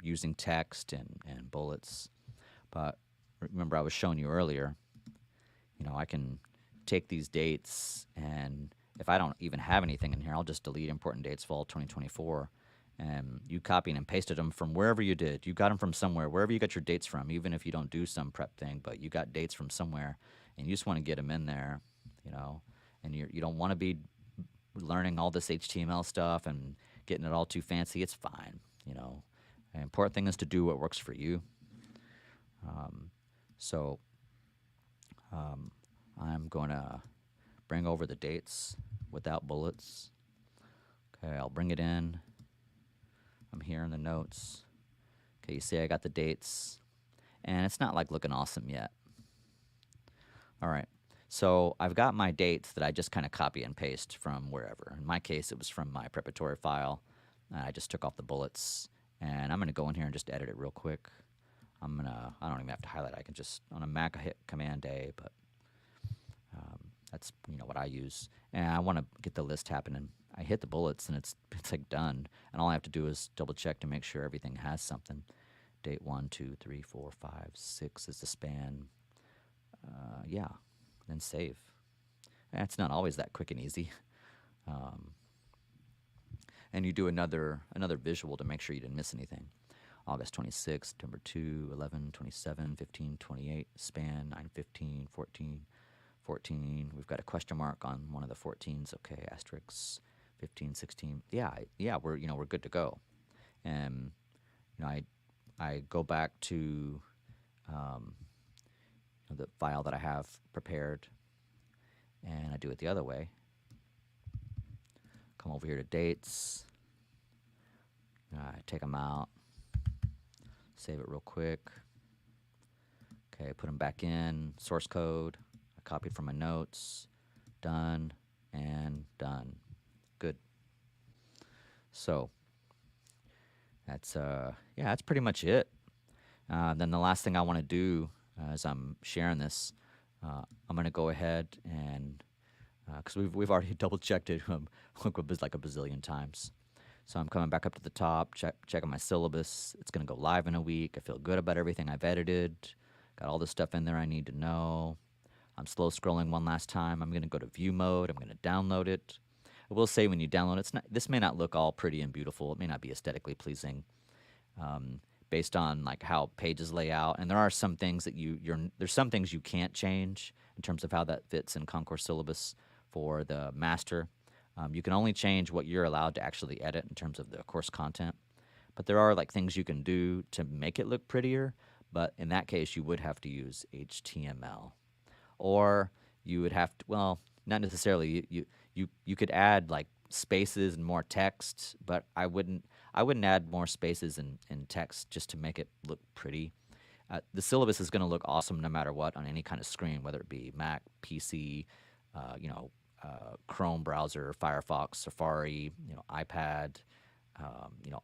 using text and bullets. But remember, I was showing you earlier, I can take these dates, and if I don't even have anything in here, I'll just delete important dates fall 2024. And you copied and pasted them from wherever you did. You got them from somewhere, wherever you got your dates from, even if you don't do some prep thing, but you got dates from somewhere, and you just want to get them in there, and you don't want to be learning all this HTML stuff and getting it all too fancy. It's fine, The important thing is to do what works for you. So I'm going to bring over the dates without bullets. Okay, I'll bring it in. I'm here in the notes. Okay, you see I got the dates, and it's not like looking awesome yet. All right, so I've got my dates that I just kind of copy and paste from wherever. In my case, it was from my preparatory file. I just took off the bullets, and I'm going to go in here and just edit it real quick. I don't even have to highlight. I can just, on a Mac, I hit Command-A, but that's what I use. And I want to get the list happening. I hit the bullets, and it's like done. And all I have to do is double check to make sure everything has something. Date 1, 2, 3, 4, 5, 6 is the span. Yeah, then save. And it's not always that quick and easy. And you do another visual to make sure you didn't miss anything. August 26, September 2, 11, 27, 15, 28, span 9, 15, 14, 14. We've got a question mark on one of the 14s. Okay, asterisks, 15, 16. Yeah, we're good to go. And I go back to the file that I have prepared, and I do it the other way. Come over here to dates. I take them out. Save it real quick. Okay, put them back in. Source code. I copied from my notes. Done and done. Good. So that's pretty much it. Then the last thing I want to do as I'm sharing this, I'm going to go ahead and because we've already double checked it like a bazillion times. So I'm coming back up to the top, checking my syllabus. It's going to go live in a week. I feel good about everything I've edited. Got all the stuff in there I need to know. I'm slow scrolling one last time. I'm going to go to view mode. I'm going to download it. I will say when you download it, this may not look all pretty and beautiful. It may not be aesthetically pleasing based on like how pages lay out. And there are some things that there's some things you can't change in terms of how that fits in Concourse Syllabus for the master. You can only change what you're allowed to actually edit in terms of the course content. But there are like things you can do to make it look prettier. But in that case, you would have to use HTML. Or you would have to, well, not necessarily. You could add like spaces and more text, but I wouldn't add more spaces and text just to make it look pretty. The syllabus is going to look awesome no matter what on any kind of screen, whether it be Mac, PC, Chrome browser, Firefox, Safari, iPad,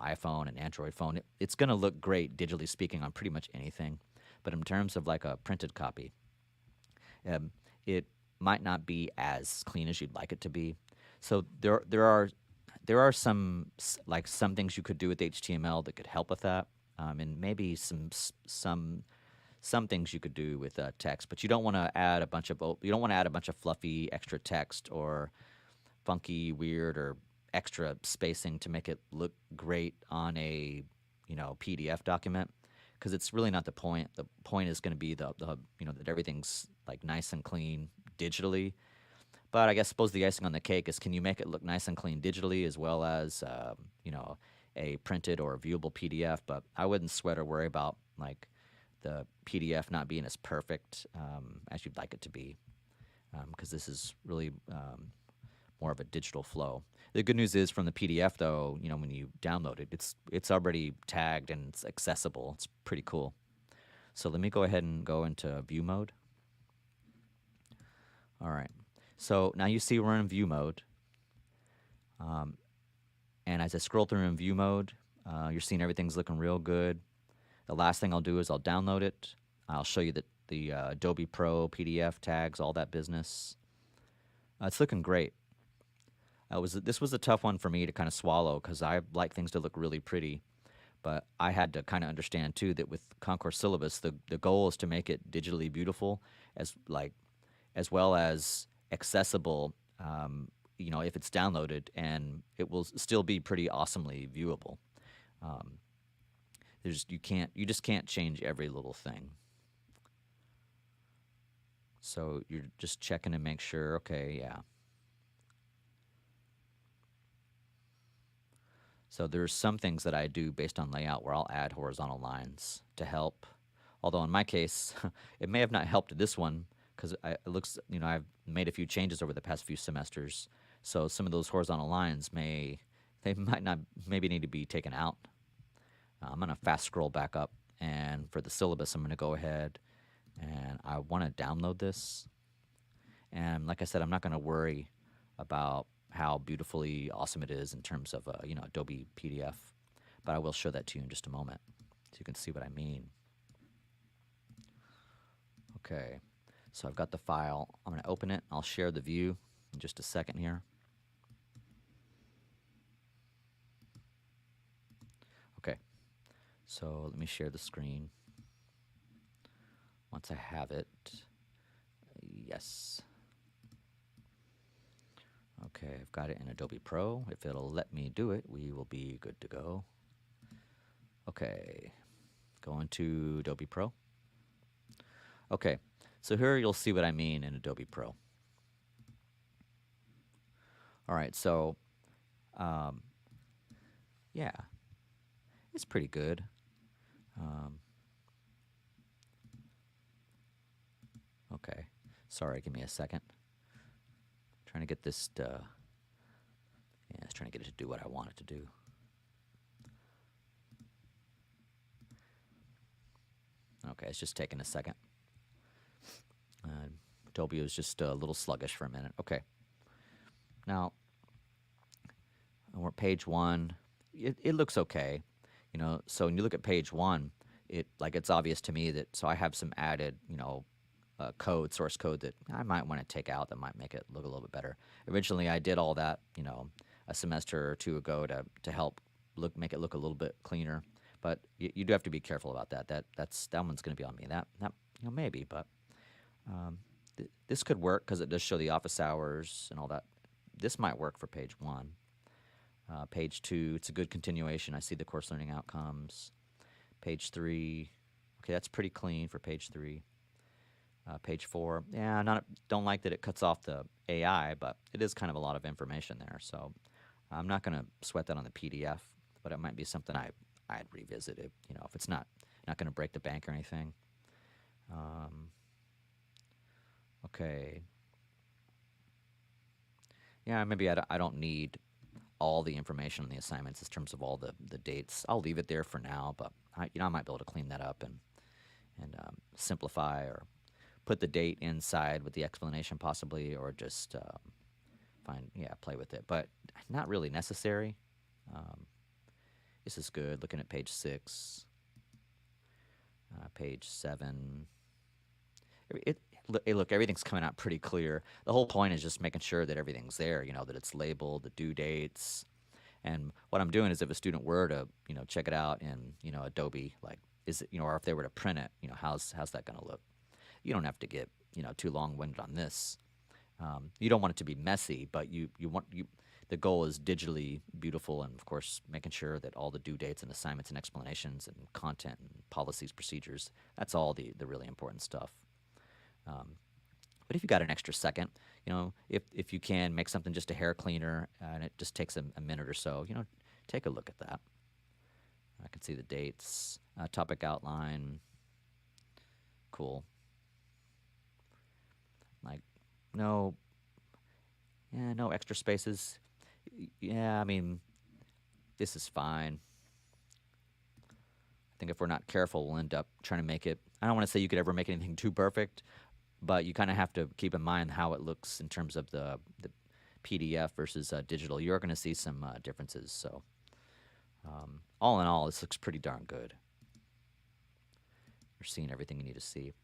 iPhone and Android phone. It's going to look great, digitally speaking, on pretty much anything. But in terms of like a printed copy, it might not be as clean as you'd like it to be. So there are some things you could do with HTML that could help with that, and maybe some things you could do with text. But you don't want to add a bunch of fluffy extra text or funky, weird, or extra spacing to make it look great on a PDF document, because it's really not the point. The point is going to be that everything's like nice and clean digitally. But I suppose the icing on the cake is, can you make it look nice and clean digitally as well as a printed or viewable PDF? But I wouldn't sweat or worry about like the PDF not being as perfect as you'd like it to be, because this is really more of a digital flow. The good news is from the PDF, though, when you download it, it's already tagged and it's accessible. It's pretty cool. So let me go ahead and go into view mode. All right. So now you see we're in view mode. And as I scroll through in view mode, you're seeing everything's looking real good. The last thing I'll do is I'll download it. I'll show you the Adobe Pro PDF tags, all that business. It's looking great. This was a tough one for me to kind of swallow because I like things to look really pretty. But I had to kind of understand too that with Concourse Syllabus, the goal is to make it digitally beautiful as well as accessible. If it's downloaded, and it will still be pretty awesomely viewable. Um, you just can't change every little thing. So you're just checking to make sure. Okay, yeah. So there's some things that I do based on layout where I'll add horizontal lines to help. Although in my case, it may have not helped this one because it looks, I've made a few changes over the past few semesters. So some of those horizontal lines they might not, maybe need to be taken out. I'm going to fast scroll back up. And for the syllabus, I'm going to go ahead and I want to download this. And like I said, I'm not going to worry about how beautifully awesome it is in terms of Adobe PDF, but I will show that to you in just a moment so you can see what I mean. Okay, so I've got the file. I'm going to open it. I'll share the view in just a second here. Okay, so let me share the screen. Once I have it, yes. Okay, I've got it in Adobe Pro. If it'll let me do it, we will be good to go. Okay, go into Adobe Pro. Okay, so here you'll see what I mean in Adobe Pro. All right, so yeah, it's pretty good. Okay, sorry, give me a second. Trying to get this it's trying to get it to do what I want it to do. Okay, it's just taking a second. Adobe was just a little sluggish for a minute. Okay. Now, we're at page 1. It looks okay. So when you look at page 1, it's obvious to me that, so I have some added, source code that I might want to take out that might make it look a little bit better. Originally, I did all that, a semester or two ago to help make it look a little bit cleaner. But you do have to be careful about that. That one's going to be on me. That maybe, but this could work because it does show the office hours and all that. This might work for page 1. Page 2, it's a good continuation. I see the course learning outcomes. Page 3, okay, that's pretty clean for page 3. Page 4, yeah, don't like that it cuts off the AI, but it is kind of a lot of information there. So I'm not going to sweat that on the PDF, but it might be something I'd revisit it, if it's not going to break the bank or anything. Okay. Yeah, maybe I don't need all the information on the assignments in terms of all the dates. I'll leave it there for now, but I might be able to clean that up and simplify or put the date inside with the explanation possibly, or just play with it. But not really necessary. This is good. Looking at page 6, page 7. Look, everything's coming out pretty clear. The whole point is just making sure that everything's there, that it's labeled, the due dates. And what I'm doing is if a student were to, check it out in, Adobe, or if they were to print it, how's that going to look? You don't have to get, too long-winded on this. You don't want it to be messy, but the goal is digitally beautiful, and of course making sure that all the due dates and assignments and explanations and content and policies, procedures, that's all the really important stuff. But if you got an extra second, if you can make something just a hair cleaner and it just takes a minute or so, take a look at that. I can see the dates, topic outline. Cool. No extra spaces. Yeah, I mean, this is fine. I think if we're not careful, we'll end up trying to make it. I don't want to say you could ever make anything too perfect, but you kind of have to keep in mind how it looks in terms of the PDF versus digital. You're going to see some differences. So all in all, this looks pretty darn good. You're seeing everything you need to see.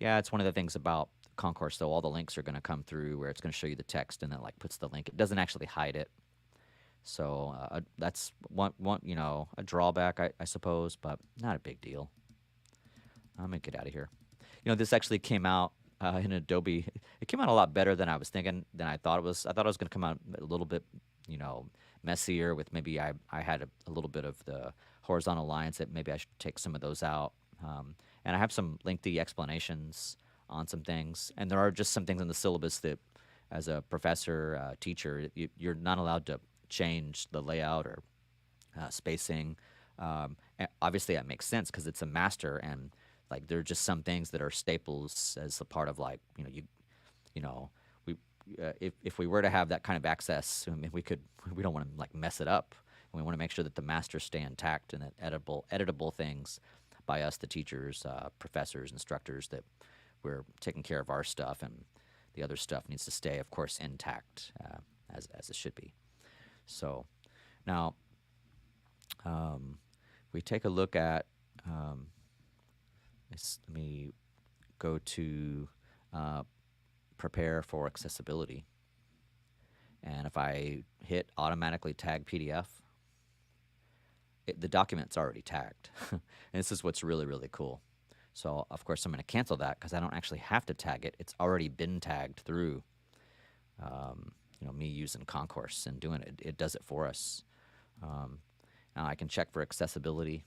Yeah, it's one of the things about Concourse, though, all the links are going to come through where it's going to show you the text and then like puts the link. It doesn't actually hide it. So that's one a drawback, I suppose, but not a big deal. I'm going to get out of here. This actually came out in Adobe. It came out a lot better than I was thinking, than I thought it was. I thought it was going to come out a little bit, messier with maybe I had a little bit of the horizontal lines that maybe I should take some of those out. And I have some lengthy explanations on some things. And there are just some things in the syllabus that, as a professor, teacher, you're not allowed to change the layout or spacing. Obviously, that makes sense because it's a master, and like there are just some things that are staples as a part of like we if we were to have that kind of access, I mean, we don't want to like mess it up. And we want to make sure that the masters stay intact and that editable things by us, the teachers, professors, instructors, that we're taking care of our stuff, and the other stuff needs to stay, of course, intact as it should be. So now we take a look at, let me go to prepare for accessibility. And if I hit automatically tag PDF, the document's already tagged. And this is what's really, really cool. So, of course, I'm going to cancel that because I don't actually have to tag it. It's already been tagged through, me using Concourse and doing it. It does it for us. Now I can check for accessibility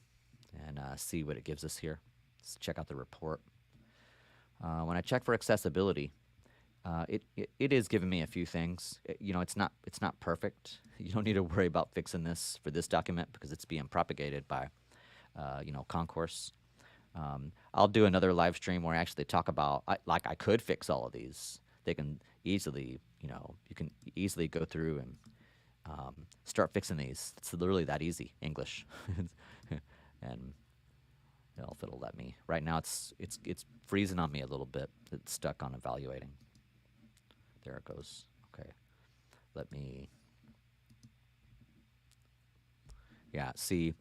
and see what it gives us here. Let's check out the report. When I check for accessibility, it is giving me a few things. It's not perfect. You don't need to worry about fixing this for this document because it's being propagated by, Concourse. I'll do another live stream where I actually talk about, I could fix all of these. They can easily, you can easily go through and start fixing these. It's literally that easy, English. And if it'll let me. Right now it's freezing on me a little bit. It's stuck on evaluating. There it goes. Okay. Let me. Yeah, see,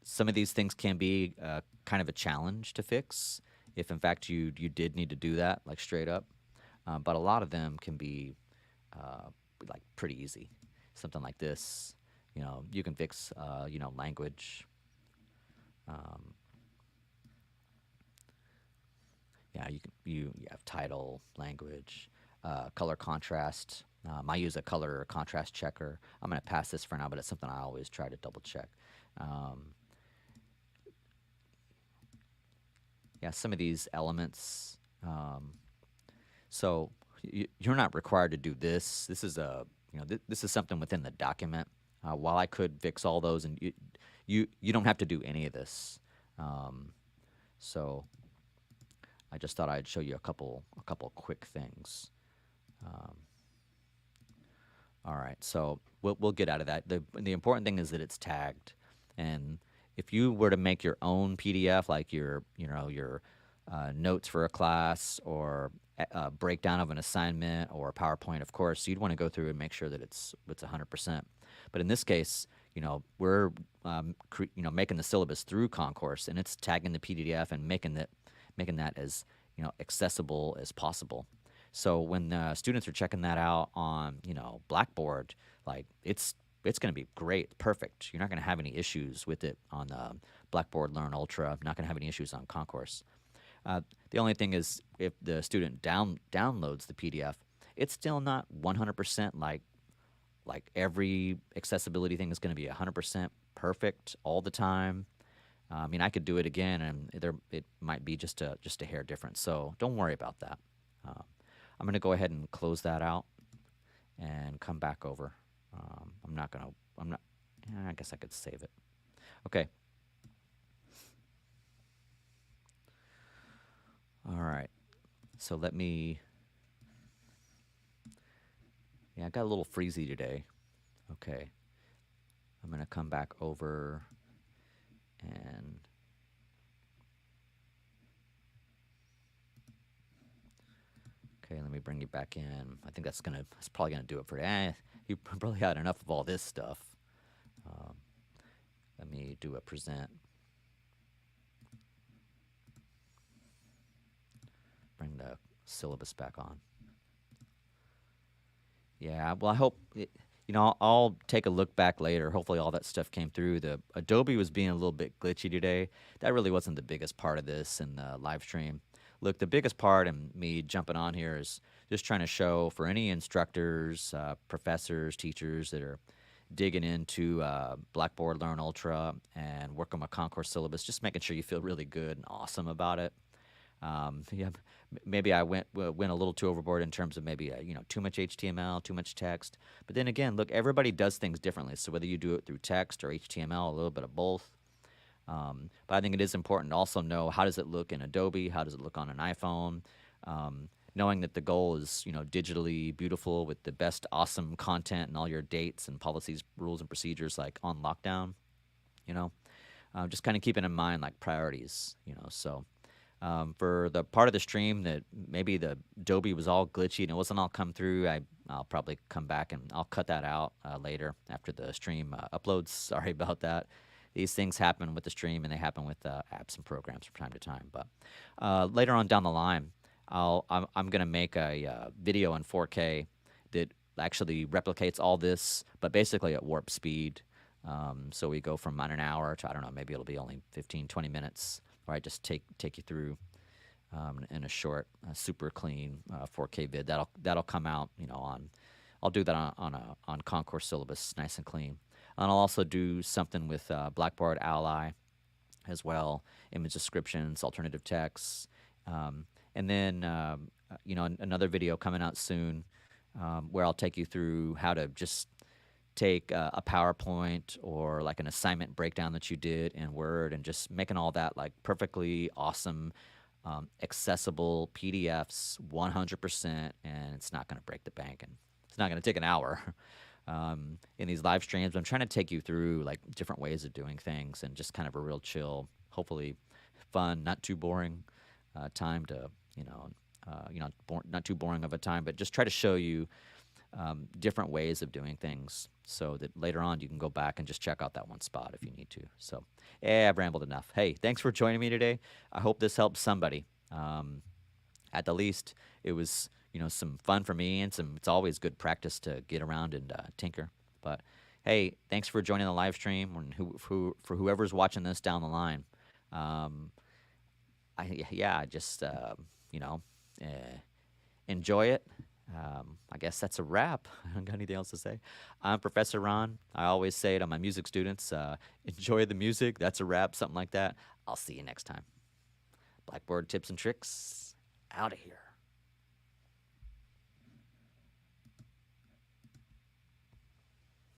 some of these things can be kind of a challenge to fix if in fact you did need to do that, like straight up. But a lot of them can be like pretty easy. Something like this, you can fix, language. Yeah, you have title, language, color contrast. I use a color contrast checker. I'm going to pass this for now, but it's something I always try to double check. Yeah, some of these elements. So you're not required to do this. This is this is something within the document. While I could fix all those, and you don't have to do any of this. So I just thought I'd show you a couple quick things. All right, so we'll get out of that. The important thing is that it's tagged, and if you were to make your own PDF, like your notes for a class or a breakdown of an assignment or a PowerPoint, of course, you'd want to go through and make sure that it's 100%. But in this case, we're making the syllabus through Concourse, and it's tagging the PDF and making that as accessible as possible. So when students are checking that out on Blackboard, like it's going to be great, perfect. You're not going to have any issues with it on Blackboard Learn Ultra. Not going to have any issues on Concourse. The only thing is if the student downloads the PDF, it's still not 100% like every accessibility thing is going to be 100% perfect all the time. I mean, I could do it again, and it might be just a hair difference. So don't worry about that. I'm going to go ahead and close that out and come back over. I guess I could save it. Okay. All right. So let me. Yeah, I got a little freezy today. Okay. I'm going to come back over and. Okay, let me bring you back in. I think that's probably gonna do it for today. You probably had enough of all this stuff. Let me do a present. Bring the syllabus back on. Yeah, well, I hope I'll take a look back later. Hopefully, all that stuff came through. The Adobe was being a little bit glitchy today. That really wasn't the biggest part of this in the live stream. Look, the biggest part and me jumping on here is just trying to show for any instructors, professors, teachers that are digging into Blackboard Learn Ultra and working with Concourse Syllabus, just making sure you feel really good and awesome about it. Yeah, maybe I went a little too overboard in terms of maybe too much HTML, too much text. But then again, look, everybody does things differently. So whether you do it through text or HTML, a little bit of both. But I think it is important to also know how does it look in Adobe, how does it look on an iPhone. Knowing that the goal is digitally beautiful with the best awesome content and all your dates and policies, rules and procedures like on lockdown. Just kind of keeping in mind like priorities. So. For the part of the stream that maybe the Adobe was all glitchy and it wasn't all come through, I'll probably come back and I'll cut that out later after the stream uploads. Sorry about that. These things happen with the stream and they happen with apps and programs from time to time. But later on down the line, I'm going to make a video in 4K that actually replicates all this, but basically at warp speed. So we go from about an hour to, I don't know, maybe it'll be only 15, 20 minutes. Or I just take you through in a short, super clean 4K vid. That'll come out, I'll do that on Concourse Syllabus, nice and clean. And I'll also do something with Blackboard Ally as well, image descriptions, alternative texts, and then another video coming out soon where I'll take you through how to just take a PowerPoint or like an assignment breakdown that you did in Word and just making all that like perfectly awesome, accessible PDFs 100%, and it's not going to break the bank and it's not going to take an hour. In these live streams, I'm trying to take you through like different ways of doing things and just kind of a real chill, hopefully fun, not too boring time to, not too boring of a time, but just try to show you different ways of doing things so that later on you can go back and just check out that one spot if you need to. So, I've rambled enough. Hey, thanks for joining me today. I hope this helps somebody. At the least, it was some fun for me, and it's always good practice to get around and tinker. But hey, thanks for joining the live stream, and for whoever's watching this down the line. Enjoy it. I guess that's a wrap. I don't got anything else to say. I'm Professor Ron. I always say to my music students, enjoy the music. That's a wrap, something like that. I'll see you next time. Blackboard tips and tricks, out of here.